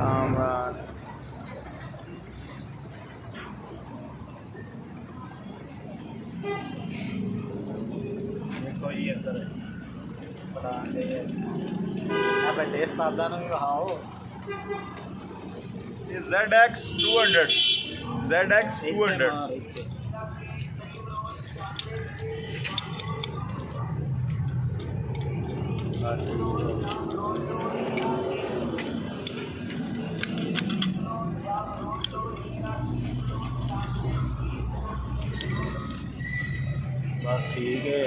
आमरान देखो ये अंदर बनाने बड़े उस्तादा भी वहाओ ZX 200 ZX 200 बस ठीक है